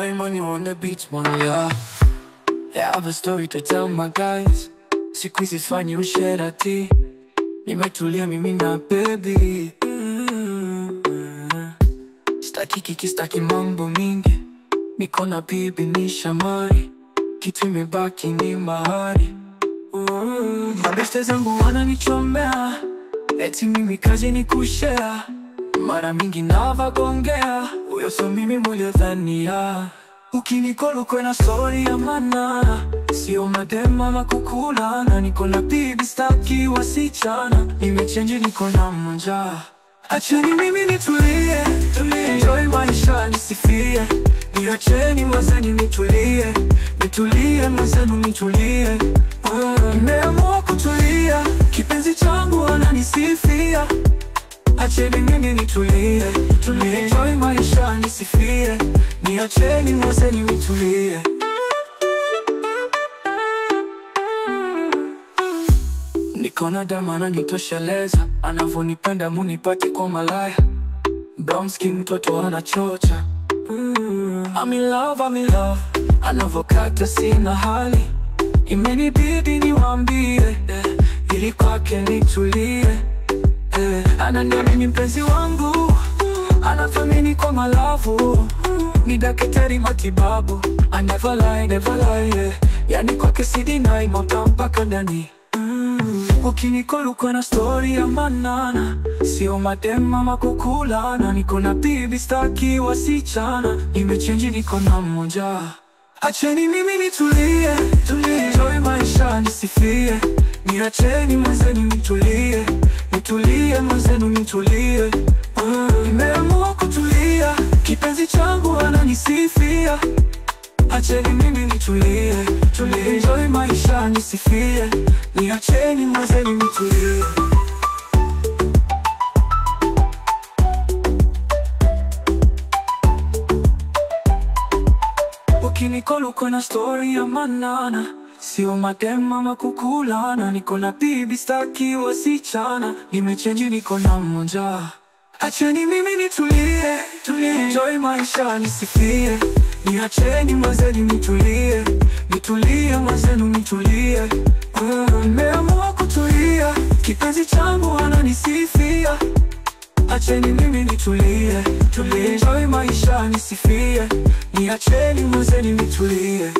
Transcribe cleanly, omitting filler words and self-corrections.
Joy Money on the beats, man, yeah. Yeah, I have a story to tell my guys. Siku hizi sifanyi usherati, nimetulia mimi na baby. Staki kiki, staki mambo mingi, niko na bibi ni shamari, kitu imebaki ni mahari. Mabeste zangu wananichomea, eti mimi kazi ni kushare. Mara mingi navagongea, uyo so mimi muliyodhania. Ukinicall uko na story ya maana, sio madema makukulana. Niko na bibi staki wasichana, nimechange niko na manja. Acheni mimi nitulie, enjoy maisha nisifie. Niacheni mazani nitulie, nitulie mazanu nitulie. Nimeamua kutulia, kipenzi changu ananisifia. Acheni mimi nitulie, enjoy maisha nisifie. Niacheni mazani nitulie. Niko na dama ananitosheleza, anavonipenda munipati kwa malaya. Brown skin mtoto anachocha. I'm in love, anavokata sina hali. Imenibidi niwaambie, ili kwake nitulie. Ananiamini mpenzi wangu, anathamini kwa malavu. Ni daktari matibabu, I never lie, yani kwake sidinai moto mpaka ndani. Ukinicall uko na story ya manana, sio madema makukulana. Niko na bibi staki wasichana, nimechange niko na mmoja. Acheni mimi nitulie, enjoy maisha nisifie. Niacheni mazenu nitulie, nitulie mazenu nitulie. Nimeamua kutulia, kipenzi changu ananisifia. Acheni mimi nitulie, enjoy maisha nisifie. Niacheni mazenu nitulie. Ukinicall uko na story ya manana, sio madema makukulana. Niko na bibi staki wasichana, nimechange niko na mmoja. Acheni mimi nitulie, enjoy maisha nisifie. Niacheni mazenu nitulie, nitulie mazenu nitulie. Nimeamua kutulia, kipenzi changu ananisifia. Acheni mimi nitulie, enjoy maisha nisifie. Niacheni mazenu nitulie.